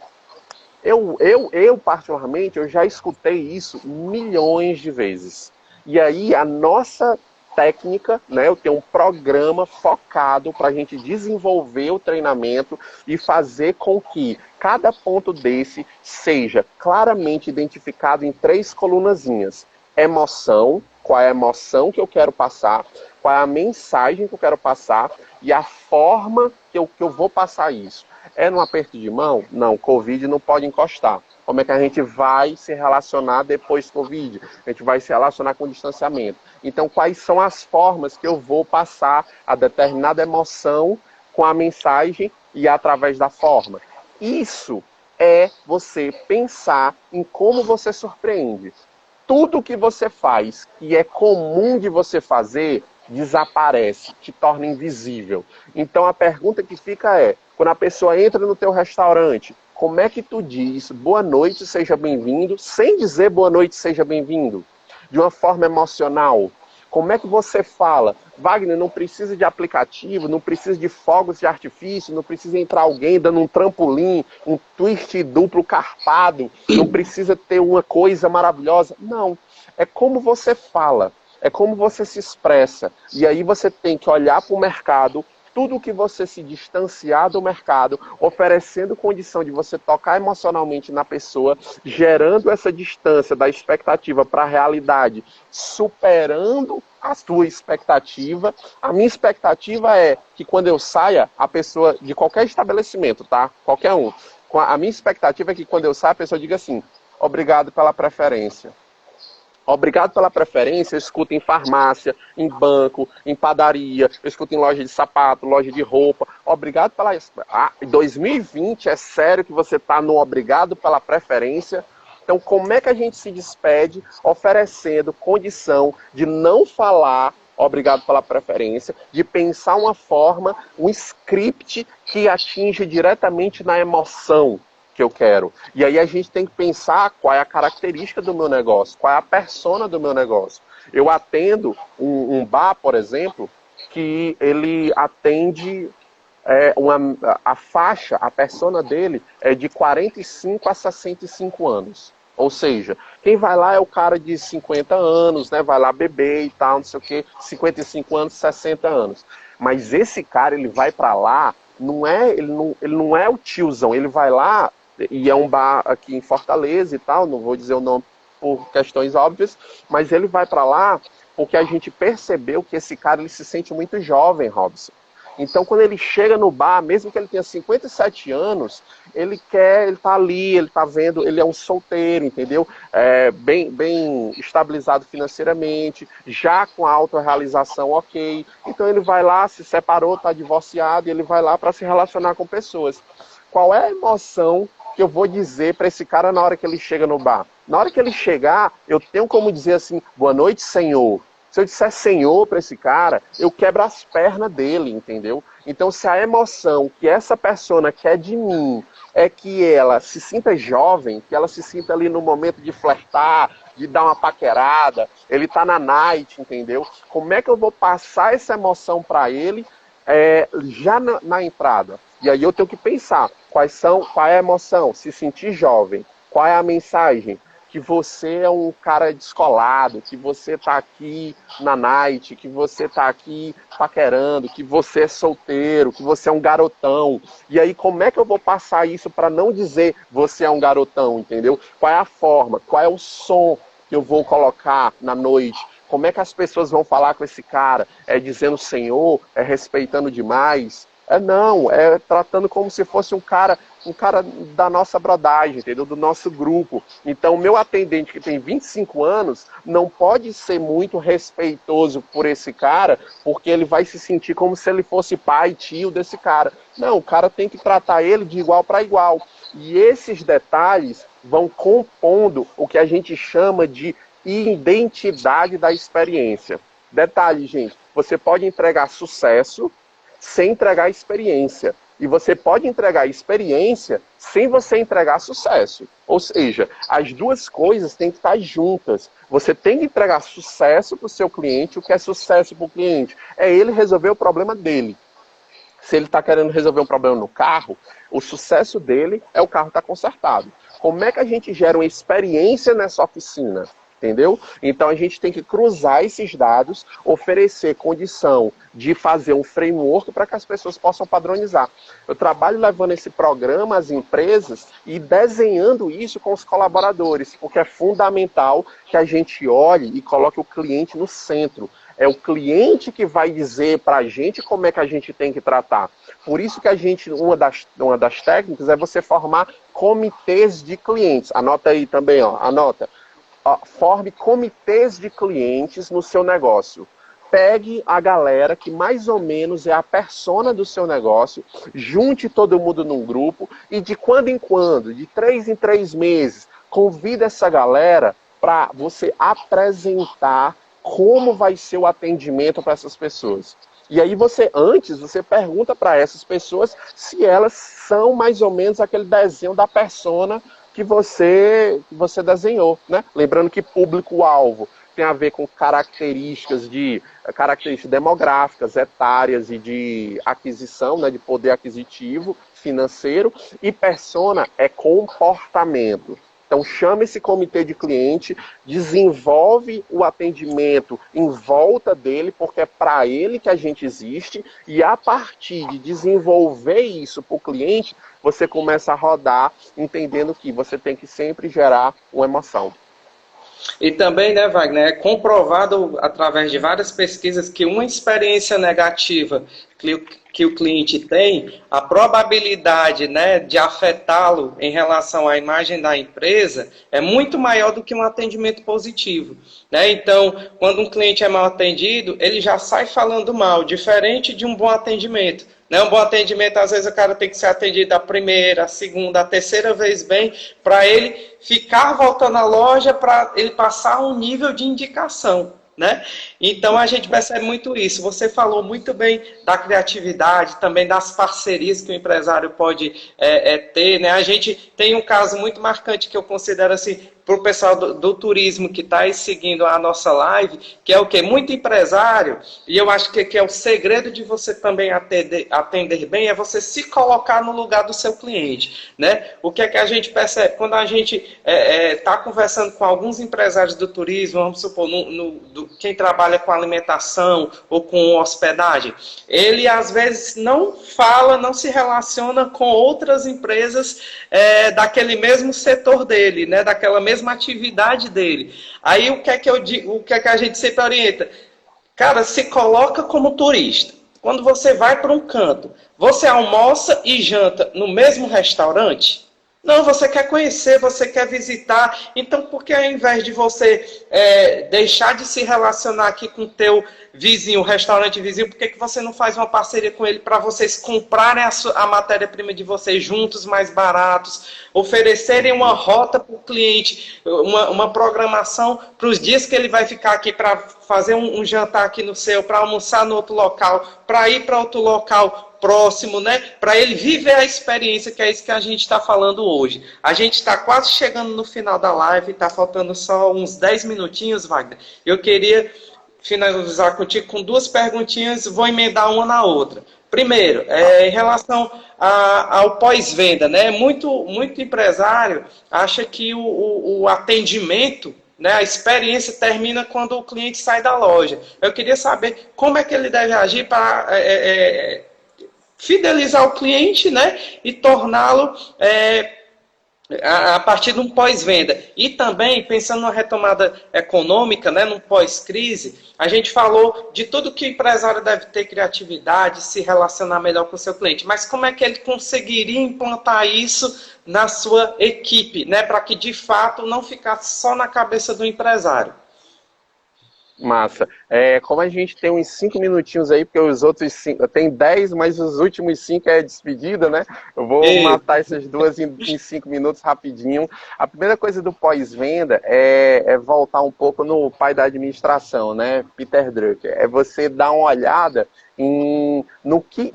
Particularmente, eu já escutei isso milhões de vezes. E aí, a nossa técnica, né, eu tenho um programa focado para a gente desenvolver o treinamento e fazer com que cada ponto desse seja claramente identificado em 3 colunazinhas. Emoção, qual é a emoção que eu quero passar, qual é a mensagem que eu quero passar e a forma que eu vou passar isso. É num aperto de mão? Não, Covid não pode encostar. Como é que a gente vai se relacionar depois do Covid? A gente vai se relacionar com distanciamento. Então, quais são as formas que eu vou passar a determinada emoção com a mensagem e através da forma? Isso é você pensar em como você surpreende. Tudo que você faz que é comum de você fazer desaparece, te torna invisível. Então a pergunta que fica é, quando a pessoa entra no teu restaurante, como é que tu diz boa noite, seja bem-vindo, sem dizer boa noite, seja bem-vindo? De uma forma emocional. Como é que você fala? Wagner, não precisa de aplicativo, não precisa de fogos de artifício, não precisa entrar alguém dando um trampolim, um twist duplo carpado, não precisa ter uma coisa maravilhosa. Não, é como você fala, é como você se expressa. E aí você tem que olhar para o mercado, tudo que você se distanciar do mercado, oferecendo condição de você tocar emocionalmente na pessoa, gerando essa distância da expectativa para a realidade, superando a sua expectativa. A minha expectativa é que quando eu saia, a pessoa, de qualquer estabelecimento, tá? Qualquer um. A minha expectativa é que quando eu saia, a pessoa diga assim, obrigado pela preferência. Obrigado pela preferência, eu escuto em farmácia, em banco, em padaria, eu escuto em loja de sapato, loja de roupa. Obrigado pela... 2020, é sério que você está no obrigado pela preferência? Então, como é que a gente se despede oferecendo condição de não falar obrigado pela preferência, de pensar uma forma, um script que atinge diretamente na emoção que eu quero. E aí a gente tem que pensar qual é a característica do meu negócio, qual é a persona do meu negócio. Eu atendo um bar, por exemplo, que ele atende a faixa, a persona dele é de 45 a 65 anos. Ou seja, quem vai lá é o cara de 50 anos, né? Vai lá beber e tal, não sei o quê, 55 anos, 60 anos. Mas esse cara, ele vai para lá, ele não é o tiozão, ele vai lá, e é um bar aqui em Fortaleza e tal, não vou dizer o nome por questões óbvias, mas ele vai para lá porque a gente percebeu que esse cara ele se sente muito jovem, Robson. Então, quando ele chega no bar, mesmo que ele tenha 57 anos, ele tá ali, ele tá vendo, ele é um solteiro, entendeu? Bem estabilizado financeiramente, já com a autorrealização ok. Então, ele vai lá, se separou, tá divorciado, e ele vai lá para se relacionar com pessoas. Qual é a emoção que eu vou dizer para esse cara na hora que ele chega no bar? Na hora que ele chegar, eu tenho como dizer assim, boa noite, senhor. Se eu disser senhor para esse cara, eu quebro as pernas dele, entendeu? Então, se a emoção que essa persona quer de mim é que ela se sinta jovem, que ela se sinta ali no momento de flertar, de dar uma paquerada, ele tá na night, entendeu? Como é que eu vou passar essa emoção para ele já na entrada? E aí eu tenho que pensar, qual é a emoção? Se sentir jovem. Qual é a mensagem? Que você é um cara descolado, que você tá aqui na night, que você tá aqui paquerando, que você é solteiro, que você é um garotão. E aí, como é que eu vou passar isso para não dizer você é um garotão, entendeu? Qual é a forma? Qual é o som que eu vou colocar na noite? Como é que as pessoas vão falar com esse cara? É dizendo senhor? É respeitando demais? Não, é tratando como se fosse um cara da nossa brodagem, entendeu? Do nosso grupo. Então, o meu atendente que tem 25 anos não pode ser muito respeitoso por esse cara, porque ele vai se sentir como se ele fosse pai, tio desse cara. Não, o cara tem que tratar ele de igual para igual. E esses detalhes vão compondo o que a gente chama de identidade da experiência. Detalhe, gente, você pode entregar sucesso sem entregar experiência. E você pode entregar experiência sem você entregar sucesso. Ou seja, as duas coisas têm que estar juntas. Você tem que entregar sucesso para o seu cliente. O que é sucesso para o cliente? É ele resolver o problema dele. Se ele está querendo resolver um problema no carro, o sucesso dele é o carro estar consertado. como é que a gente gera uma experiência nessa oficina? Entendeu? Então a gente tem que cruzar esses dados, oferecer condição de fazer um framework para que as pessoas possam padronizar. Eu trabalho levando esse programa às empresas e desenhando isso com os colaboradores, porque é fundamental que a gente olhe e coloque o cliente no centro. É o cliente que vai dizer para a gente como é que a gente tem que tratar. Por isso que uma das técnicas é você formar comitês de clientes. Anota aí também, ó, anota. Forme comitês de clientes no seu negócio. Pegue a galera que mais ou menos é a persona do seu negócio, junte todo mundo num grupo e de quando em quando, de 3 em 3 meses, convida essa galera para você apresentar como vai ser o atendimento para essas pessoas. E aí você pergunta para essas pessoas se elas são mais ou menos aquele desenho da persona que você desenhou, né? Lembrando que público-alvo tem a ver com características demográficas, etárias e de aquisição, né, de poder aquisitivo, financeiro, e persona é comportamento. Então chama esse comitê de cliente, desenvolve o atendimento em volta dele, porque é para ele que a gente existe, e a partir de desenvolver isso para o cliente, você começa a rodar, entendendo que você tem que sempre gerar uma emoção. E também, né, Wagner, é comprovado através de várias pesquisas que uma experiência negativa que o cliente tem, a probabilidade, né, de afetá-lo em relação à imagem da empresa é muito maior do que um atendimento positivo, né? Então, quando um cliente é mal atendido, ele já sai falando mal, diferente de um bom atendimento. Um bom atendimento, às vezes o cara tem que ser atendido a primeira, a segunda, a terceira vez bem, para ele ficar voltando à loja, para ele passar um nível de indicação, né? Então a gente percebe muito isso. Você falou muito bem da criatividade, também das parcerias que o empresário pode ter, né? A gente tem um caso muito marcante que eu considero assim, para o pessoal do turismo que está aí seguindo a nossa live, que é o quê? Muito empresário, e eu acho que é o segredo de você também atender bem, é você se colocar no lugar do seu cliente, né? O que é que a gente percebe? Quando a gente está conversando com alguns empresários do turismo, vamos supor, quem trabalha com alimentação ou com hospedagem, ele às vezes não fala, não se relaciona com outras empresas daquele mesmo setor dele, né? Daquela mesma atividade dele. Aí o que é que eu digo, o que é que a gente sempre orienta? Cara, se coloca como turista. Quando você vai para um canto, você almoça e janta no mesmo restaurante? Não, você quer conhecer, você quer visitar. Então, por que ao invés de você deixar de se relacionar aqui com o teu vizinho, o restaurante vizinho, por que você não faz uma parceria com ele para vocês comprarem a matéria-prima de vocês juntos, mais baratos, oferecerem uma rota para o cliente, uma programação para os dias que ele vai ficar aqui para fazer um jantar aqui no seu, para almoçar no outro local, para ir para outro local próximo, né? Para ele viver a experiência, que é isso que a gente está falando hoje. A gente está quase chegando no final da live, está faltando só uns 10 minutinhos, Wagner. Eu queria finalizar contigo com 2 perguntinhas, vou emendar uma na outra. Primeiro, em relação ao pós-venda, né? Muito empresário acha que o atendimento, né, a experiência termina quando o cliente sai da loja. Eu queria saber como é que ele deve agir para fidelizar o cliente, né, e torná-lo a partir de um pós-venda. E também, pensando numa retomada econômica, né, num pós-crise, a gente falou de tudo que o empresário deve ter criatividade, se relacionar melhor com o seu cliente. Mas como é que ele conseguiria implantar isso na sua equipe, né, para que, de fato, não ficasse só na cabeça do empresário? Massa. Como a gente tem uns 5 minutinhos aí, porque os outros 5, tem 10, mas os últimos 5 é despedida, né? Eu vou matar essas 2 em 5 minutos rapidinho. A primeira coisa do pós-venda é voltar um pouco no pai da administração, né? Peter Drucker. É você dar uma olhada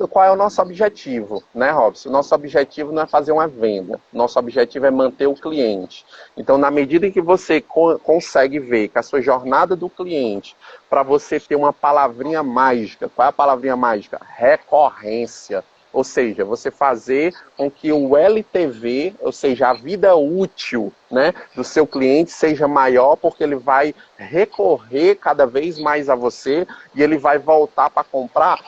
qual é o nosso objetivo, né, Robson? Nosso objetivo não é fazer uma venda, nosso objetivo é manter o cliente. Então, na medida em que você consegue ver que a sua jornada do cliente, para você ter uma palavrinha mágica, qual é a palavrinha mágica? Recorrência. Ou seja, você fazer com que o LTV, ou seja, a vida útil, né, do seu cliente seja maior, porque ele vai recorrer cada vez mais a você e ele vai voltar para comprar.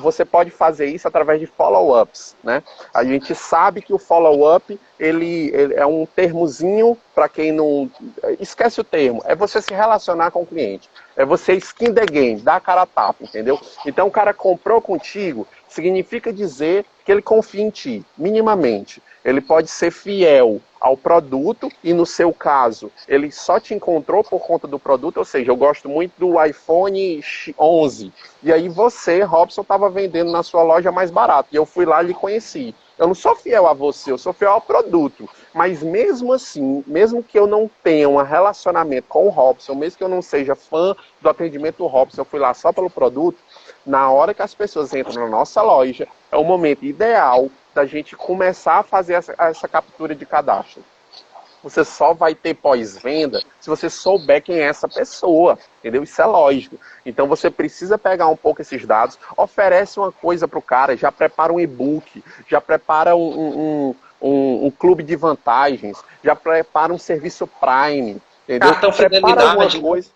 Você pode fazer isso através de follow-ups, né? A gente sabe que o follow-up ele é um termozinho, para quem não... Esquece o termo, é você se relacionar com o cliente. É você skin the game, dar a cara a tapa, entendeu? Então o cara comprou contigo, significa dizer que ele confia em ti, minimamente. Ele pode ser fiel ao produto e, no seu caso, ele só te encontrou por conta do produto, ou seja, eu gosto muito do iPhone 11. E aí você, Robson, estava vendendo na sua loja mais barato. E eu fui lá e lhe conheci. Eu não sou fiel a você, eu sou fiel ao produto. Mas mesmo assim, mesmo que eu não tenha um relacionamento com o Robson, mesmo que eu não seja fã do atendimento do Robson, eu fui lá só pelo produto, na hora que as pessoas entram na nossa loja, é o momento ideal da gente começar a fazer essa captura de cadastro. Você só vai ter pós-venda se você souber quem é essa pessoa, entendeu? Isso é lógico. Então você precisa pegar um pouco esses dados, oferece uma coisa para o cara, já prepara um e-book, já prepara um clube de vantagens, já prepara um serviço Prime, entendeu? Cartão Prepara alguma fidelidade, né? coisa,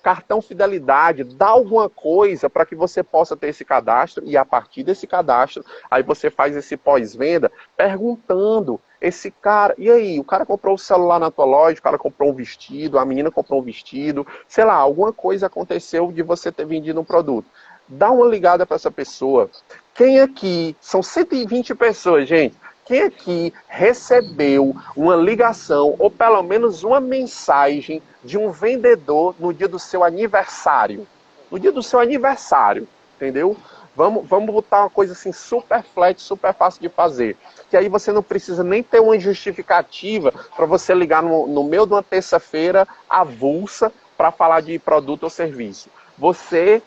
cartão fidelidade, dá alguma coisa para que você possa ter esse cadastro e a partir desse cadastro, aí você faz esse pós-venda perguntando, esse cara, e aí, o cara comprou o celular na tua loja, o cara comprou um vestido, a menina comprou um vestido, sei lá, alguma coisa aconteceu de você ter vendido um produto. Dá uma ligada para essa pessoa. Quem aqui, são 120 pessoas, gente, quem aqui recebeu uma ligação ou pelo menos uma mensagem de um vendedor no dia do seu aniversário? No dia do seu aniversário, entendeu? Vamos botar uma coisa assim super flat, super fácil de fazer. Que aí você não precisa nem ter uma justificativa para você ligar no meio de uma terça-feira avulsa para falar de produto ou serviço. Você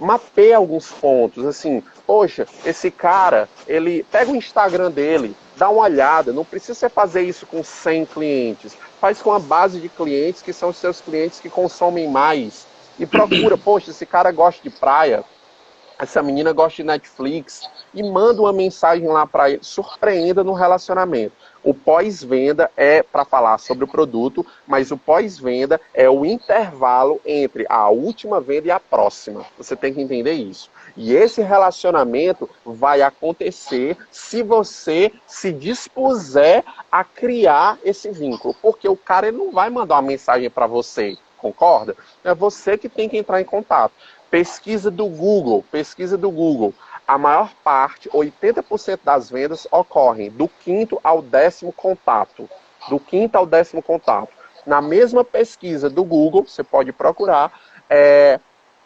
mapeia alguns pontos, assim, poxa, esse cara, ele pega o Instagram dele, dá uma olhada, não precisa fazer isso com 100 clientes, faz com a base de clientes que são os seus clientes que consomem mais, e procura, poxa, esse cara gosta de praia, essa menina gosta de Netflix, e manda uma mensagem lá para ele, surpreenda no relacionamento. O pós-venda é para falar sobre o produto, mas o pós-venda é o intervalo entre a última venda e a próxima. Você tem que entender isso. E esse relacionamento vai acontecer se você se dispuser a criar esse vínculo, porque o cara ele não vai mandar uma mensagem para você, concorda? É você que tem que entrar em contato. Pesquisa do Google. A maior parte, 80% das vendas ocorrem do 5º ao 10º contato. Do 5º ao 10º contato. Na mesma pesquisa do Google, você pode procurar,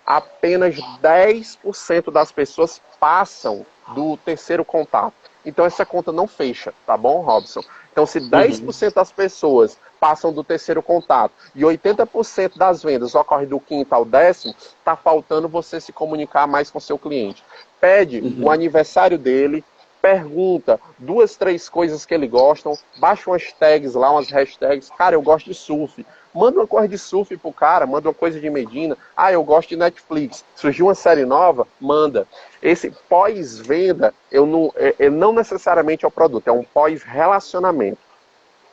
apenas 10% das pessoas passam do 3º contato. Então essa conta não fecha, tá bom, Robson? Então se 10% das pessoas passam do 3º contato e 80% das vendas ocorrem do 5º ao 10º, está faltando você se comunicar mais com seu cliente. Pede o aniversário dele, pergunta 2, 3 coisas que ele gosta, baixa umas tags lá, umas hashtags, cara, eu gosto de surf. Manda uma coisa de surf pro cara, manda uma coisa de Medina. Ah, eu gosto de Netflix. Surgiu uma série nova? Manda. Esse pós-venda, não necessariamente é o produto, é um pós-relacionamento.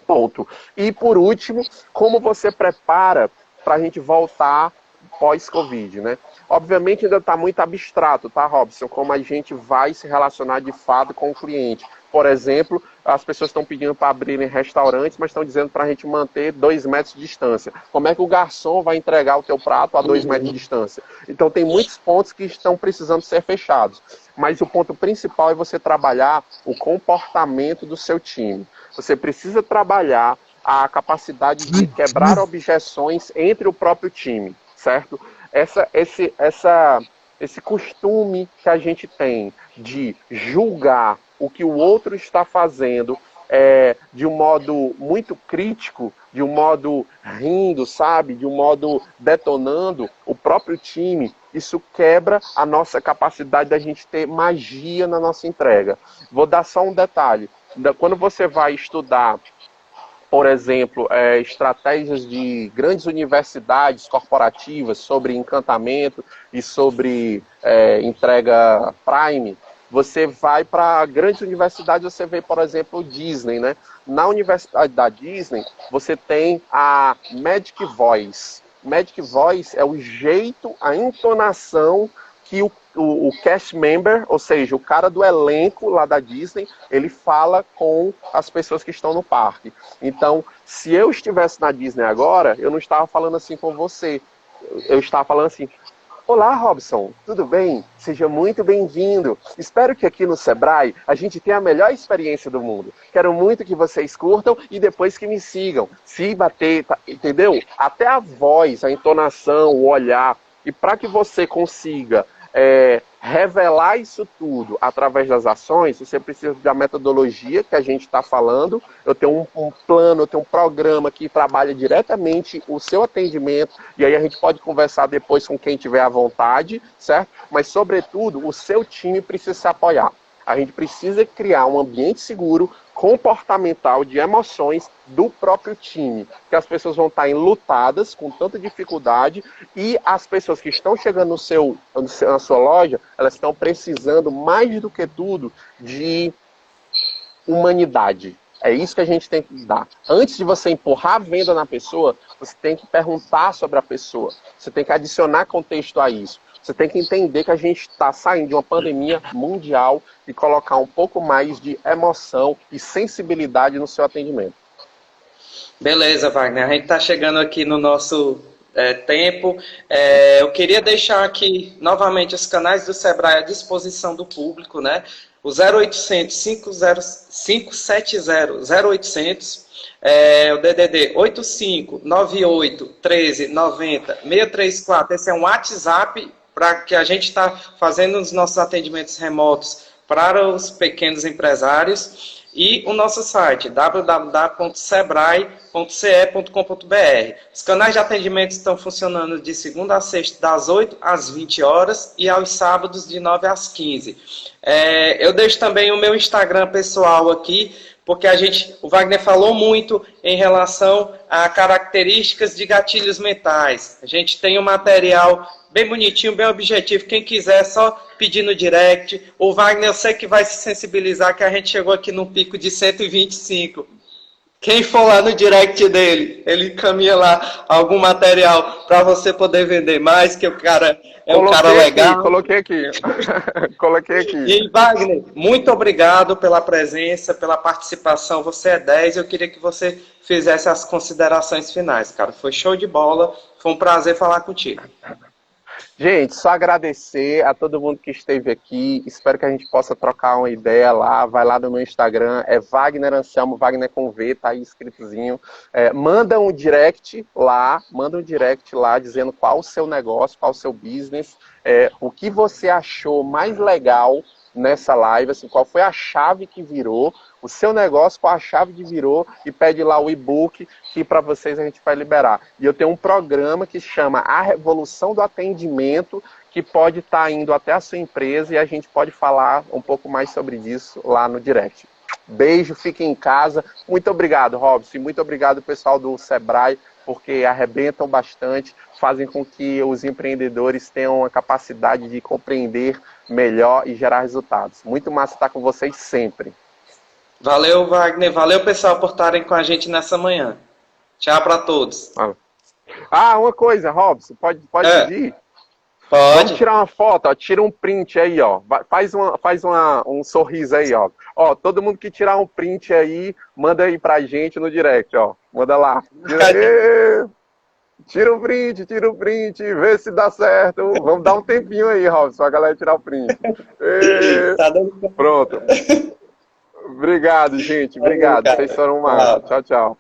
Ponto. E por último, como você prepara para a gente voltar pós-Covid, né? Obviamente ainda está muito abstrato, tá, Robson? Como a gente vai se relacionar de fato com o cliente. Por exemplo, as pessoas estão pedindo para abrirem restaurantes, mas estão dizendo para a gente manter 2 metros de distância. Como é que o garçom vai entregar o teu prato a 2 metros de distância? Então tem muitos pontos que estão precisando ser fechados. Mas o ponto principal é você trabalhar o comportamento do seu time. Você precisa trabalhar a capacidade de quebrar objeções entre o próprio time, certo? Esse costume que a gente tem de julgar o que o outro está fazendo de um modo muito crítico, de um modo rindo, sabe? De um modo detonando o próprio time, isso quebra a nossa capacidade da gente ter magia na nossa entrega. Vou dar só um detalhe. Quando você vai estudar, por exemplo, estratégias de grandes universidades corporativas sobre encantamento e sobre entrega Prime, Você vai para grandes universidades, você vê, por exemplo, o Disney, né? Na Universidade da Disney, você tem a Magic Voice. Magic Voice é o jeito, a entonação que o cast member, ou seja, o cara do elenco lá da Disney, ele fala com as pessoas que estão no parque. Então, se eu estivesse na Disney agora, eu não estava falando assim com você. Eu estava falando assim: olá, Robson, tudo bem? Seja muito bem-vindo. Espero que aqui no Sebrae a gente tenha a melhor experiência do mundo. Quero muito que vocês curtam e depois que me sigam. Se bater, tá, entendeu? Até a voz, a entonação, o olhar. E para que você consiga revelar isso tudo através das ações, você precisa da metodologia que a gente está falando. Eu tenho um plano, eu tenho um programa que trabalha diretamente o seu atendimento, e aí a gente pode conversar depois com quem tiver à vontade, certo? Mas, sobretudo, o seu time precisa se apoiar. A gente precisa criar um ambiente seguro, comportamental, de emoções do próprio time. Que as pessoas vão estar enlutadas, com tanta dificuldade, e as pessoas que estão chegando na sua loja, elas estão precisando, mais do que tudo, de humanidade. É isso que a gente tem que dar. Antes de você empurrar a venda na pessoa, você tem que perguntar sobre a pessoa. Você tem que adicionar contexto a isso. Você tem que entender que a gente está saindo de uma pandemia mundial e colocar um pouco mais de emoção e sensibilidade no seu atendimento. Beleza, Wagner. A gente está chegando aqui no nosso tempo. Eu queria deixar aqui novamente os canais do Sebrae à disposição do público, né? O 0800 570 0800, o DDD 85 98 13 90 634. Esse é um WhatsApp para que a gente está fazendo os nossos atendimentos remotos para os pequenos empresários, e o nosso site www.sebrae.ce.com.br. Os canais de atendimento estão funcionando de segunda a sexta, das 8 às 20 horas, e aos sábados de 9 às 15. Eu deixo também o meu Instagram pessoal aqui, porque o Wagner falou muito em relação a características de gatilhos mentais. A gente tem um material bem bonitinho, bem objetivo. Quem quiser, só pedir no direct. O Wagner, eu sei que vai se sensibilizar, que a gente chegou aqui num pico de 125. Quem for lá no direct dele, ele encaminha lá algum material para você poder vender mais, que o cara é um cara legal. Coloquei aqui. E Wagner, muito obrigado pela presença, pela participação. Você é 10. Eu queria que você fizesse as considerações finais, cara. Foi show de bola. Foi um prazer falar contigo. Gente, só agradecer a todo mundo que esteve aqui. Espero que a gente possa trocar uma ideia lá. Vai lá no meu Instagram, é Wagner Anselmo, Wagner com V, tá aí escritozinho. Manda um direct lá dizendo qual o seu negócio, qual o seu business, o que você achou mais legal nessa live, assim, qual foi a chave que virou, o seu negócio, qual a chave que virou, e pede lá o e-book que para vocês a gente vai liberar. E eu tenho um programa que chama A Revolução do Atendimento, que pode estar indo até a sua empresa, e a gente pode falar um pouco mais sobre isso lá no direct. Beijo, fiquem em casa. Muito obrigado, Robson, e muito obrigado pessoal do Sebrae, porque arrebentam bastante, fazem com que os empreendedores tenham a capacidade de compreender melhor e gerar resultados. Muito massa estar com vocês sempre. Valeu, Wagner. Valeu, pessoal, por estarem com a gente nessa manhã. Tchau para todos. Uma coisa, Robson, pode pedir? Pode. Vamos tirar uma foto, ó, tira um print aí, ó. Faz um sorriso aí, ó. Ó, todo mundo que tirar um print aí, manda aí pra gente no direct, ó. Manda lá. Tira o print, vê se dá certo. Vamos dar um tempinho aí, Robson, pra galera tirar o print. Pronto. Obrigado, gente. Obrigado. Vocês foram uma. Tchau, tchau.